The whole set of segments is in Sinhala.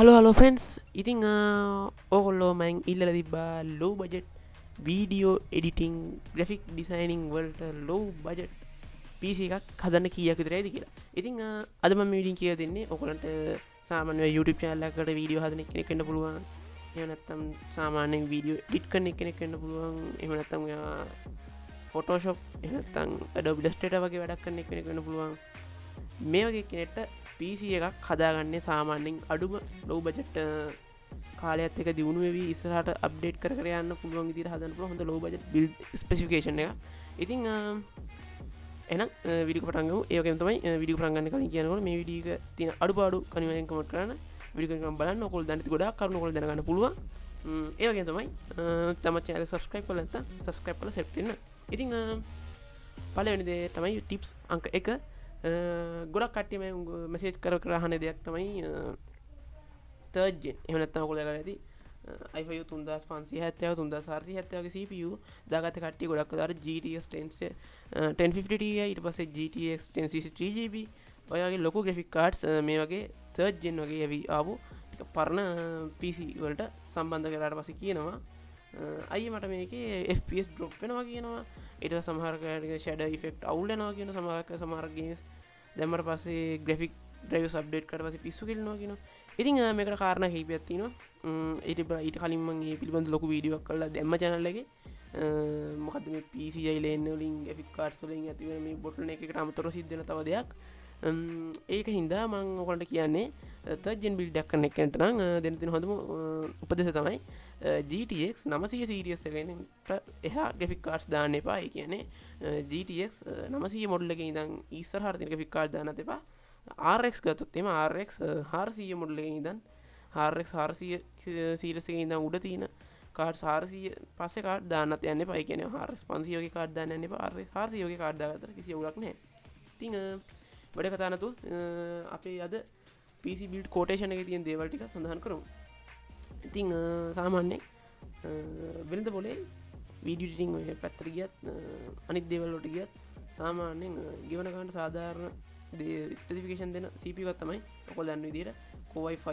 හලෝ ෆ්‍රෙන්න්ස් ඉතිං ඕගොල්ලෝ මයින් ඉල්ල තිබා low budget video editing graphic designing වලට ලෝ බජට් පිසි එකක් හදන්න කියක් විතරයිද කියලා. ඉතිං අදම මිඩින් කිය දෙන්නේ ඔකොලට සාමන YouTube චාල්ලකට වීඩියෝ හදන කෙනෙක් කන්න පුළුවන් එනත්තම් සාමානෙන් වීඩියෝ ඩිට් කන්න කෙනෙක් කන්න පුළුවන් එමනත්තම් ෆොටෝශොප් එනත්තං ඩොබිලස්ටේට වගේ වැඩක් කන්න කෙනෙක් කන්න පුළුවන් මේ වගේ කෙනෙට පිසි එකක් හදාගන්නේ සාමාන්‍යෙන් අඩුම ලෝ බජට් කාලයත් එක දියුණු වී ඉස්සරහට අප්ඩේට් කර යන්න පුළුවන් විදිහට හදන්න පුළුවන් හොඳ ලෝ බජට් බිල්ඩ් ස්පෙසිෆිකේෂන් එක. ඉතින් එහෙනම් වීඩියෝ පටන් ගමු. ඒ වගේම තමයි වීඩියෝ පටන් ගන්න කලින් කියනකොට මේ වීඩියෝ එක තියෙන අඩුපාඩු කනිවෙන් කමෙන්ට් කරන්න. වීඩියෝ එක බලන්න ඔයගොල්ලෝ දැන් ගොඩාක් කරුණු ඔයගොල්ලෝ දැනගන්න පුළුවන්. ඒ වගේම තමයි තම channel subscribe කරලා නැත්නම් subscribe කරලා සෙට් වෙන්න. ඉතින් පළවෙනි දේ තමයි tips අංක 1 ගොඩක් කට්ටිය මෙසේජ් කර අහන දෙයක් තමයි third gen. එහෙම නැත්නම් ඔයගොල්ලෝ දැකලා ඇති i5 3570 3470 වගේ CPU දාගත්ත කට්ටිය ගොඩක් අර GTX 1050 Ti ඊට පස්සේ GTX 1060 3GB ඔය වගේ ලොකු graphic cards මේ වගේ third gen වගේ ආපු ටික පරණ PC වලට සම්බන්ධ කරලාට පස්සේ කියනවා අයියේ මට මේකේ FPS drop වෙනවා කියනවා. ඊට පස්සේ සමහර කාරණේ shadow effect අවුල් වෙනවා කියන සමහර games දැම්මට පස්සේ graphic drivers update කරලා පස්සේ පිස්සු කෙලිනවා කියනවා. ඉතින් මේකට කාරණා කිහිපයක් තියෙනවා. ඊට කලින් මම මේ පිළිබඳ ලොකු වීඩියෝ එකක් කරලා දැම්ම channel එකේ. මොකද්ද මේ PCI lane වලින් graphic cards වලින් ඇති වෙන මේ bottleneck එකට අමතරව සිද්ධ වෙන තව දෙයක්. ඒක හින්දා මම ඔයගලන්ට කියන්නේ third gen build එකක් කරන එකකට නම් දෙන්න තියෙන හොඳම උපදේශය තමයි GTX 900 series එකකට එහා graphic cards දාන්න එපා. ඒ කියන්නේ GTX 900 model එකේ ඉඳන් ඉස්සරහට තියෙන graphic card දාන්නත් එපා. RX ගත්තොත් එimhe RX 400 model එකේ ඉඳන් RX 400 series එකේ ඉඳන් උඩ තියෙන cards 400 පස්සේ card දාන්නත් යන්න එපා. ඒ කියන්නේ RX 500 වගේ card දාන්න යන්න එපා. RX 400 වගේ card දාගත්තට කිසි අවුලක් නැහැ. ඉතින් වැඩ කතා නැතුව අපේ අද PC build quotation එකේ තියෙන දේවල් ටික සඳහන් කරමු. ඉතින් සාමාන්‍යයෙන් වෙනද පොලේ වීඩියෝ එඩිටින් ඔය පැත්තට ගියත් අනිත් දේවල් වලට ගියත් සාමාන්‍යයෙන් ගෙවන ගන්න සාධාරණ ස්පෙસિෆිකේෂන් දෙන CPU එකක් තමයි ඔයගොල්ලෝ දන්න විදිහට Core i5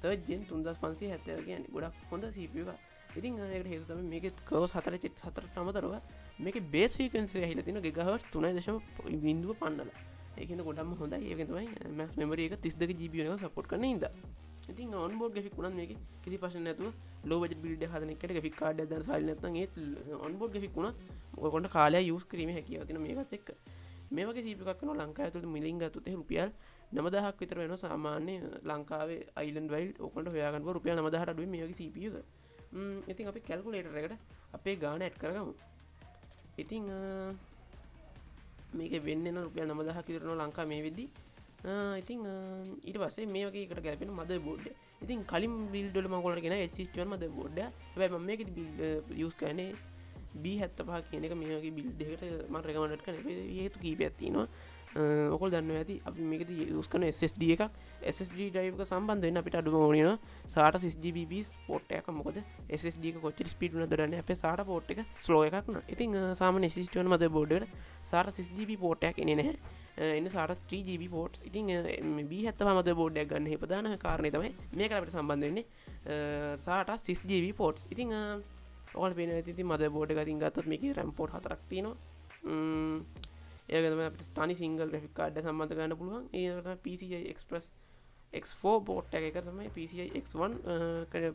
3rd gen 3570 කියන්නේ ගොඩක් හොඳ CPU එකක්. ඉතින් ඒකට හේතුව තමයි මේකේ කර්ව්ස් 4ට අමතරව මේකේ බේස් ෆ්‍රීකවෙන්සි එක ඇහිලා තියෙනවා GHz 3.0 ඒකෙන්ද ගොඩක්ම හොඳයි. ඒකෙන් තමයි max memory එක 32 GB වෙනකන් support කරන හින්දා. ඉතින් on board graphic උනත් මේකේ කිසි ප්‍රශ්න නැතුව low budget build එකක් හදන එකට graphic card එකක් දාන්න සාලි නැත්නම් ඒත් on board graphic උනත් ඔයගොල්ලන්ට කාලයක් use කිරීමේ හැකියාව තියෙනවා මේකත් එක්ක. මේ වගේ CPU එකක් කරනවා ලංකාවේ ඇතුළත මිලින් ගත්තොත් රුපියල් 9000ක් විතර වෙනවා සාමාන්‍ය ලංකාවේ island wide ඔයගොල්ලන්ට හොයාගන්න පුළුවන් රුපියල් 9000ට අඩුවෙන් මේ වගේ CPU එක. ඉතින් අපි calculator එකට අපේ ගාණ add කරගමු. ඉතින් මේක වෙන්නේ නම් රුපියල් 9000ක් විතර වෙනවා ලංකාවේ මේ වෙද්දි. ඉතින් ඊට පස්සේ මේ වගේ එකට ගැලපෙන motherboard එක. ඉතින් කලින් build වල මම ඔයගොල්ලන්ට කියන H61 motherboard එක. හැබැයි මම මේකෙදි build use කරන්නේ B75 කියන එක මේ වගේ build එකකට මම recommend කරනවා. හේතු කීපයක් තියෙනවා. ඔයගොල්ලෝ දන්නවා ඇති අපි මේකෙදි use කරන SSD එකක්. SSD drive එක සම්බන්ධ වෙන්න අපිට අඩුම ඕනේ වෙනවා SATA 6GB port එකක්. මොකද SSD එක කොච්චර speed වුණාද දන්නේ අපේ SATA port එක slow එකක් නා. ඉතින් සාමාන්‍ය H61 motherboard එකට SATA 6GB port එකක් එන්නේ නැහැ. එන්න SATA 3GB ports. ඉතින් මේ B75 motherboard එකක් ගන්න හේපදාන කාරණේ තමයි මේකට අපිට සම්බන්ධ වෙන්නේ SATA 6GB ports. ඉතින් ඔයාලට පේනවා ඇති ඉතින් motherboard එක අතින් ගත්තොත් මේකේ RAM port 4ක් තියෙනවා. ඒක තමයි අපිට තනි single graphic card එක සම්බන්ධ කරන්න පුළුවන්. ඒකට තමයි PCI Express X4 port එක තමයි PCI X1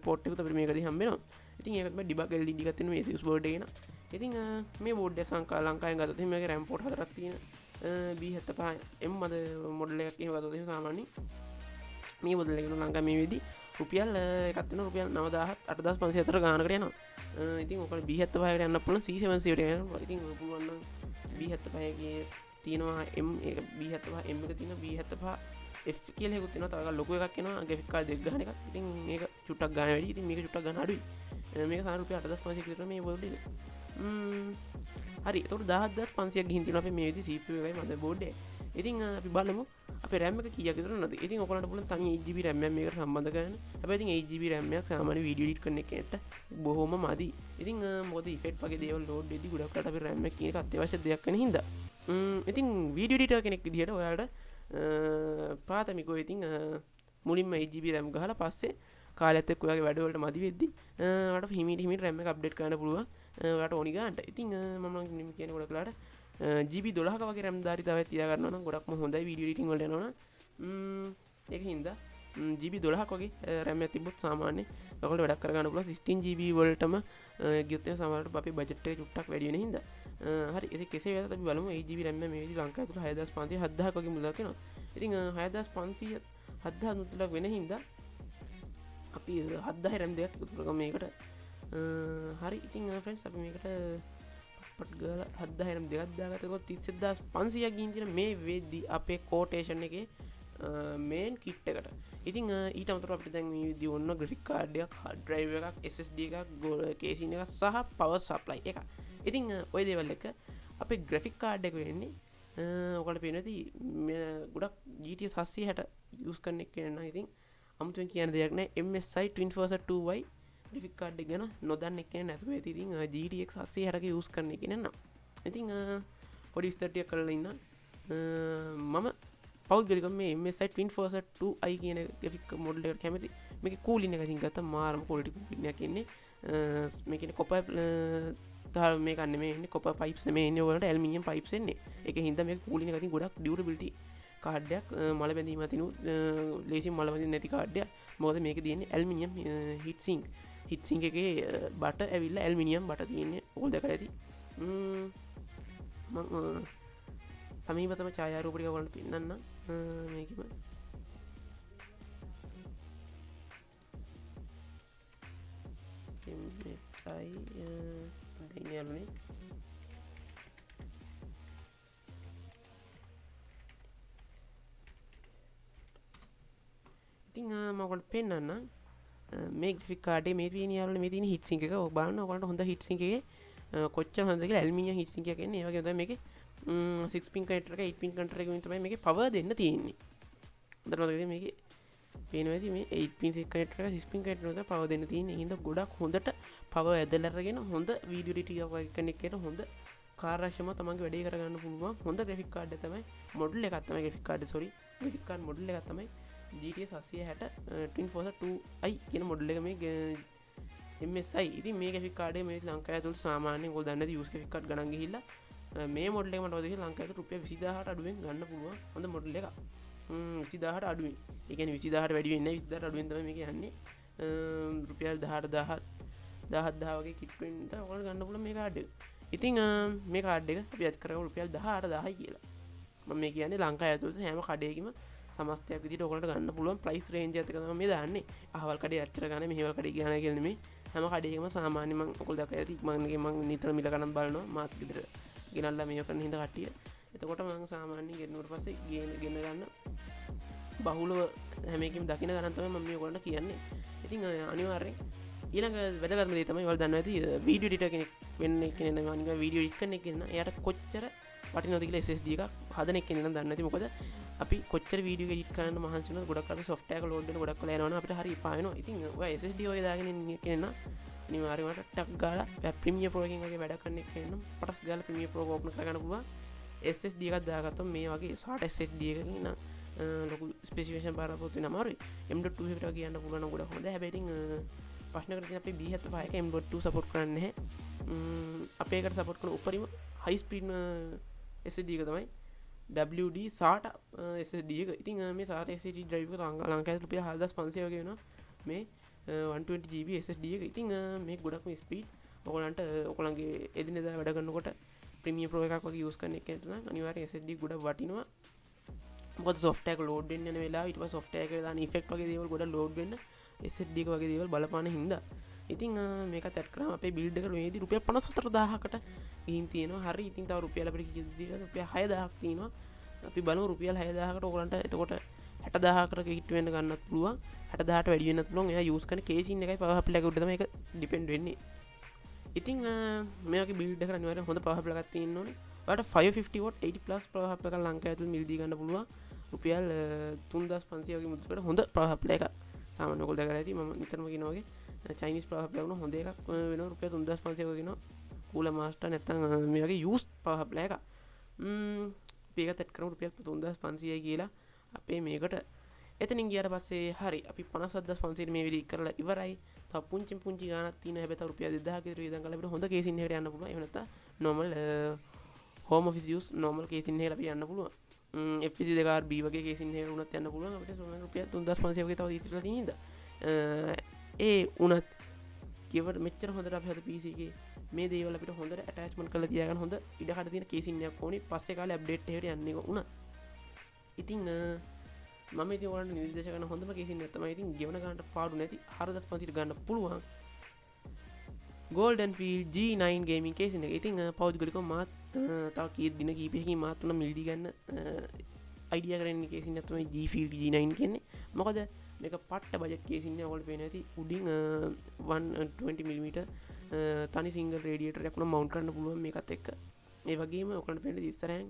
port එකත් අපිට මේකදී හම්බ වෙනවා. ඉතින් ඒක තමයි debug LED එකක් තියෙන මේ Asus board එකේ න. ඉතින් මේ board එක ලංකාවෙන් ගත්තොත් මේකේ RAM port 4ක් තියෙන B75M model එකක් එහෙම ගත්තොත් එහෙම සාමාන්‍යයෙන් මේ model එක ලංකාවේ මේ වෙද්දි රුපියල් එකක් වෙන රුපියල් 9000 8500 ගානකට යනවා. ඉතින් ඔකට B75 එකට යන්න පුළුවන් C7C එකට යනවා. ඉතින් ඔය පුළුවන් නම් B75 එකේ තියෙනවා M එක B75M එක තියෙනවා B75F කියලා එකක් තියෙනවා. තව ලොකු එකක් එනවා graphic card දෙක ගන්න එකක්. ඉතින් මේක චුට්ටක් ගන්න වැඩි. ඉතින් මේක චුට්ටක් ගන්න අඩුයි. මේක සාමාන්‍ය රුපියල් 8500 විතර මේ board එක. හරි. ඒතකොට 10500ක් ගිහින් තියෙනවා අපේ මේ විදි CPU එකයි motherboard එක. ඉතින් අපි බලමු අපේ RAM එක කීයක් විතර නැද්ද. ඉතින් ඔයගොල්ලන්ට පුළුවන් තනි 8GB RAM එකක් මේකට සම්බන්ධ කරන්න. හැබැයි ඉතින් 8GB RAM එකක් සාමාන්‍ය වීඩියෝ එඩිට් කරන එකට බොහොම මදි. ඉතින් මොකද ඉෆෙක්ට් වගේ දේවල් ලෝඩ් වෙද්දි ගොඩක් රට අපි RAM එක කියන එක අත්‍යවශ්‍ය දෙයක් වෙන හින්දා. ඉතින් වීඩියෝ එඩිටර් කෙනෙක් විදිහට ඔයාලට ප්‍රාථමිකව ඉතින් මුලින්ම 8GB RAM ගහලා පස්සේ කාලයත් එක්ක ඔයාගේ වැඩවලට මදි වෙද්දි ඔයාලට හිමීට RAM එක අප්ඩේට් කරන්න පුළුවන් ඔයාලට ඕනි ගන්නට. ඉතින් මම නම් කියන්නේ ගොඩක් වෙලාට GB 12ක වගේ RAM ධාරිතාවයක් තියා ගන්නවා නම් ගොඩක්ම හොඳයි වීඩියෝ එඩිටින් වලට යනවා නම් ඒක හින්දා GB 12ක් වගේ RAM එකක් තිබ්බොත් සාමාන්‍ය ඔයගොල්ලෝ වැඩක් කරගන්න පුළුවන් 16GB වලටම ගියොත් එහෙනම් සමහරවිට අපේ බජට් එක චුට්ටක් වැඩි වෙන හින්දා හරි ඒක කෙසේ වෙතත් අපි බලමු 8GB RAM මේ විදිහට ලංකාවේ තුල 6500 7000ක් වගේ මුදලක් එනවා. ඉතින් 6500 7000 මුදලක් වෙන හින්දා අපි 7000 RAM දෙකක් එකතු කරගමු මේකට. හරි ඉතින් ෆ්‍රෙන්ඩ්ස් අපි මේකට පට් ගාලා 7000 RAM දෙකක් දාගත්තොත් 31500ක් ගින් තියෙන මේ වෙද්දි අපේ කෝටේෂන් එකේ මේන් කිට් එකට. ඉතින් ඊට අමතරව අපිට දැන් මේ විදිහ ඔන්න ග්‍රැෆික් කාඩ් එකක්, හાર્ඩ් ඩ්‍රයිව් එකක්, SSD එකක්, කේසින් එකක් සහ පවර් සප්ලයි එකක්. ඉතින් ওই දේවල් එක අපේ ග්‍රැෆික් කාඩ් එක වෙන්නේ ඔයාලට පේනවා ඇති ගොඩක් GTX 760 යූස් කරන එක නම් ඉතින් අමුතුවෙන් කියන දෙයක් නැහැ. MSI Twin Force 2Y graphic card එක ගැන නොදන්න එක නැතුව ඇති. ඉතින් GTX 760ක යූස් කරන එක නේනම්. ඉතින් පොඩි විස්තර ටිකක් කරලා ඉන්න මම පෞද්ගලිකව මේ MSI Twin Force 2i කියන ග්‍රැෆික් මොඩල් එකට කැමති. මේකේ කූලින් එක ඉතින් ගත්තා මාරම ක්වොලිටි කූලින් එකක් ඉන්නේ. මේකේ කොපර් මේක නෙමෙයි ඉන්නේ කොපර් පයිප්ස් නෙමෙයි ඉන්නේ ඔයාලට ඇලුමිනියම් පයිප්ස් එන්නේ. ඒකෙන් හින්දා මේක කූලින් එක ඉතින් ගොඩක් ඩියුරබිලිටි කාඩ් එකක් මල බැඳීම අතිනු ලේසියෙන් මල බැඳින්න නැති කාඩ් එකක්. මොකද මේකේ තියෙන්නේ aluminium heat sync. Heat sync එකේ බට ඇවිල්ලා ඇලුමිනියම් බට තියෙන්නේ. ඕක දැකලා ඇති. මම සමීපතම ඡායාරූප ටික ඔයගොල්ලන්ට පෙන්නන්න මේකෙම MSI දෙන්නේ යාළුවනේ ඉතින් මම ඔයගොල්ලන්ට පෙන්නන්න මේ ග්‍රැෆික් කාඩ් එකේ මේ තියෙන යාළුවනේ මේ තියෙන හීට් සිංක් එක ඔය බලන්න ඔයගොල්ලන්ට හොඳ හීට් සිංක් එකේ කොච්චර හොඳද කියලා ඇලුමිනියම් හීට් සිංක් එකක් එන්නේ ඒ වගේ තමයි මේකේ 6 පින් කනෙක්ටර් එක 8 පින් කනෙක්ටර් එකකින් තමයි මේකේ පවර් දෙන්න තියෙන්නේ. හොඳට මතකද මේකේ පේනවා ඇති මේ 8 පින් කනෙක්ටර් එක 6 පින් කනෙක්ටර් එක පවර් දෙන්න තියෙන්නේ. ඒ හින්දා ගොඩක් හොඳට පවර් ඇදලා අරගෙන හොඳ වීඩියෝ එඩිටින් එකක් කනෙක්ට් කරන හොඳ කාර්යක්ෂමව තමන්ගේ වැඩේ කරගන්න පුළුවන් හොඳ ග්‍රැෆික් කාඩ් එක තමයි මොඩල් එකක් තමයි ග්‍රැෆික් කාඩ් මොඩල් එකක් තමයි GTX 760 Twin Force 2i කියන මොඩල් එක මේ MSI. ඉතින් මේ ග්‍රැෆික් කාඩ් එක මේ ලංකාවේ ඇතුළත සාමාන්‍යයෙන් ඔයගොල්ලෝ දන්නේ නැති යූස් ග්‍රැෆික් කාඩ් ගණන් ගිහිල්ලා මේ මොඩල් එක මට ඔතන ලංකාවේ රුපියල් 20000ට අඩුවෙන් ගන්න පුළුවන් හොඳ මොඩල් එකක්. 20000ට අඩුවෙන්. ඒ කියන්නේ 20000ට වැඩි වෙන්නේ නැහැ 20000ට අඩුවෙන් තමයි මේක යන්නේ. රුපියල් 10000 වගේ කිට් වෙන්න ඔයාලට ගන්න පුළුවන් මේ කාඩ් එක. ඉතින් මේ කාඩ් එක අපි අද කරගමු රුපියල් 18000යි කියලා. මම මේ කියන්නේ ලංකාවේ ඇතුළත හැම කඩේකම සමස්තයක් විදිහට ඔයගොල්ලන්ට ගන්න පුළුවන් ප්‍රයිස් රේන්ජ් එකත් එක තමයි මේ දාන්නේ. අහවල් කඩේ අච්චර ගන්න මෙහෙවල් කඩේ ගන්න කියලා නෙමෙයි. හැම කඩේකම සාමාන්‍ය මම ඔයගොල්ලෝ දැක්කා ඇති මම නිතර මිල ගණන් බලනවා මාත් විතර ගෙනල්ලා මේව කරන හින්දා කට්ටිය. එතකොට මම සාමාන්‍යයෙන් ගෙනුවට පස්සේ ගෙන ගන්න බහුලව හැම එකකින්ම දකින්න ගණන් තමයි මම මේ ඔයගොල්ලන්ට කියන්නේ. ඉතින් අනිවාර්යෙන් ඊළඟ වැදගත්ම දේ තමයි ඔයාලා දන්නවා ඇති වීඩියෝ එඩිටර් කෙනෙක් වෙන්න කෙනෙක් නම් අනිවාර්යෙන් වීඩියෝ එඩිට් කරන කෙනෙක් නම් එයාට කොච්චර වටිනවද කියලා SSD එකක් හදන කෙනෙක් නම් දන්නේ නැති. මොකද අපි කොච්චර වීඩියෝ එඩිට් කරන්න මහන්සි වෙනවද ගොඩක් අපි software එක load වෙන ගොඩක් වෙලා යනවනේ අපිට හරි එපා වෙනවා. ඉතින් ඔය SSD වගේ දාගෙන ඉන්න කෙනෙක් නම් අනිවාර්යයෙන්ම ටක් ගාලා Premiere Pro එකකින් වගේ වැඩ කරන්න කෙනෙක් නම් පටස් ගාලා Premiere Pro open කරගන්න පුළුවන්. SSD එකක් දාගත්තොත් මේ වගේ SATA SSD එකකින් නම් ලොකු ස්පෙસિෆිකේෂන් බාරපොත් වෙන අමාරුයි. M.2 එකට වගේ යන්න පුළුවන් නම් ගොඩක් හොඳයි. හැබැයි ඉතින් ප්‍රශ්නකට තියෙන අපේ B75 එක M.2 සපෝට් කරන්නේ නැහැ. අපේ එකට සපෝට් කරන උපරිම high speed SSD එක තමයි WD SATA SSD එක. ඉතින් මේ SATA SSD drive එක ලංකාවේ රුපියල් 4500 වගේ වෙනවා. මේ 120GB SSD එක. ඉතින් මේක ගොඩක්ම ස්පීඩ්. ඔයගොල්ලන්ගේ එදිනෙදා වැඩ කරනකොට Premiere Pro එකක් වගේ යූස් කරන එකකට නම් අනිවාර්යෙන් SSD ගොඩක් වටිනවා. මොකද software එක load වෙන්න යන වෙලාව ඊට පස්සේ software එකට දාන effect වගේ දේවල් ගොඩක් load වෙන්න SSD එක වගේ දේවල් බලපාන හින්දා. ඉතින් මේකත් ඇඩ් කරාම අපේ build එකට මේදී රුපියල් 54000කට ගිහින් තියෙනවා. හරි. ඉතින් තව රුපියල් අපිට කීයද දීලා රුපියල් 6000ක් තියෙනවා. අපි බලමු රුපියල් 6000කට ඔයගලන්ට එතකොට 60000කට කිට් වෙන්න ගන්නත් පුළුවන්. 60000ට වැඩි වෙන්නත් පුළුවන්. එයා යූස් කරන කේසින් එකයි පවර් සප්ලයි එක උඩ තමයි ඒක ඩිපෙන්ඩ් වෙන්නේ. ඉතින් මේ වගේ build එකකට අනිවාර්යෙන් හොඳ පවර් සප්ලයි එකක් තියෙන්න ඕනේ. ඔයාලට 550 watt 80 plus පවර් සප්ලයි එකක් ලංකාවේ ඇතුළේ මිලදී ගන්න පුළුවන්. රුපියල් 3500 වගේ මුදලකට හොඳ පවර් සප්ලයි එකක්. සාමාන්‍ය ඔයගොල්ලෝ දැකලා ඇති මම නිතරම කියනවා වගේ චයිනීස් පවර් සප්ලයි වුණා හොඳ එකක් වෙනවා රුපියල් 3500 වගේ ගෙනවා. කූලර් මාස්ටර් නැත්තම් මේ වගේ යූස් පවර් සප්ලයි එකක්. මේකත් ඇඩ් කරමු රුපියල් 3500යි කියලා අපේ මේකට එතනින් ගියාට පස්සේ හරි අපි 57500 මේ විදිහ කරලා ඉවරයි. තව පුංචි ගාණක් තියෙනවා. හැබැයි තව රුපියල් 2000ක විතර වියදම් කරලා අපිට හොඳ කේස් ඉන් එකකට යන්න පුළුවන්. එහෙම නැත්නම් normal home office use normal case ඉන් එකකට අපි යන්න පුළුවන්. FPC 2RB වගේ කේස් ඉන් එකකට උනත් යන්න පුළුවන්. අපිට සොමන රුපියල් 3500 වගේ තව ඉතිරිලා තියෙන ඉඳ. ඒ උනත් කිවට මෙච්චර හොඳට අපි හද PC එකේ මේ දේවල් අපිට හොඳට ඇටැච්මන්ට් කරලා තියාගන්න හොඳ ඉඩකඩ තියෙන කේස් ඉන් එකක් ඕනේ. පස්සේ කාලේ අප්ඩේට් එකට යන්නේ උනා. ඉතින් මම ඉතින් ඔයාලට නිර්දේශ කරන හොඳම කේස් ඉන් එක තමයි ඉතින් ගෙවන ගන්නට පාඩු නැති 4500 ගන්න පුළුවන් Golden Field G9 gaming case එක. ඉතින් පෞද්ගලිකව මාත් තව කී දින කීපයකින් මාත් උන මිල්ඩි ගන්න අයිඩියා කරගෙන ඉන්න කේස් එකක් තමයි G Field G9 කියන්නේ. මොකද මේක පට්ට බජට් කේස් එකක් ඔයාලට පේන ඇති. උඩින් 120mm තනි සිංගල් රේඩියේටර් එකක් උන මවුන්ට් කරන්න පුළුවන් මේකත් එක්ක. ඒ වගේම ඔයාලට පේන ඉස්සරහින්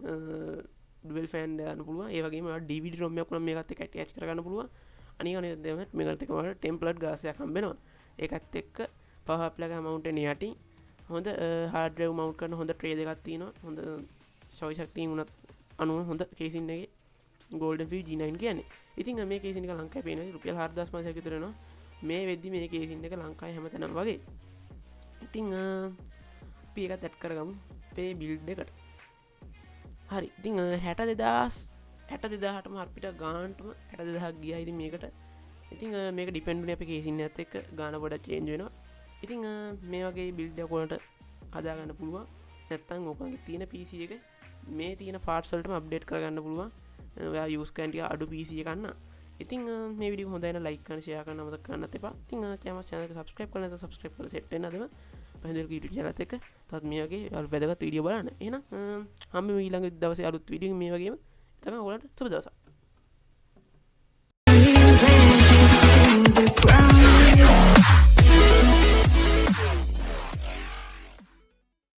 ඩුවල් ෆෑන් දාන්න පුළුවන්. ඒ වගේම DVD ROM එකක් උන මේකත් එක්ක ඇටච් කරගන්න පුළුවන්. අනික අනිත් දෙයක් මේකත් එක්ක ඔයාලට ටෙම්ප්ලට් ගාස් එකක් හම්බ වෙනවා. ඒකත් එක්ක පවර් ප්ලග් මවුන්ට් එක යටින් හොඳ හાર્ඩ් ඩ්‍රයිව් මවුන්ට් කරන හොඳ ට්‍රේ දෙකක් තියෙනවා. හොඳ choice එකක් තියෙන උනත් අනුව හොඳ කේස් ඉන් එකේ Golden Field G9 කියන්නේ. ඉතින් මේ කේස් ඉන් එක ලංකාවේ පේනවා රුපියල් 4500ක විතර වෙනවා. මේ වෙද්දි මේ කේස් ඉන් එක ලංකාවේ හැමතැනම වගේ. ඉතින් අපි ඒකත් ඇඩ් කරගමු අපේ බිල්ඩ් එකට. හරි. ඉතින් 62000ටම අපිට ගානටම 62000ක් ගියා ඉතින් මේකට. ඉතින් මේක ඩිපෙන්ඩ් වෙන්නේ අපේ කේස් ඉන් එකත් එක්ක ගාන පොඩක් චේන්ජ් වෙනවා. ඉතින් මේ වගේ බිල්ඩ් එකක් වලට හදා ගන්න පුළුවන්. නැත්තම් ඔයගොල්ලන්ගේ තියෙන PC එක මේ තියෙන පාර්ට්ස් වලටම අප්ඩේට් කරගන්න පුළුවන්. ඔයා යූස් කරන ටික අඩු PC එක ගන්න. ඉතින් මේ වීඩියෝ හොඳයි නම් ලයික් කරන්න ෂෙයා කරන්න අමතක කරන්නත් එපා. ඉතින් channel එක subscribe කරන්න නැත්නම් subscribe කරලා set වෙන්න අදම පහදෙලක YouTube channel එකත් එක්ක තවත් මේ වගේ වැදගත් වීඩියෝ බලන්න. එහෙනම් හම්බෙමු ඊළඟ දවසේ අලුත් වීඩියෝ මේ වගේම. එතකන් ඔයාලට සුබ දවසක්.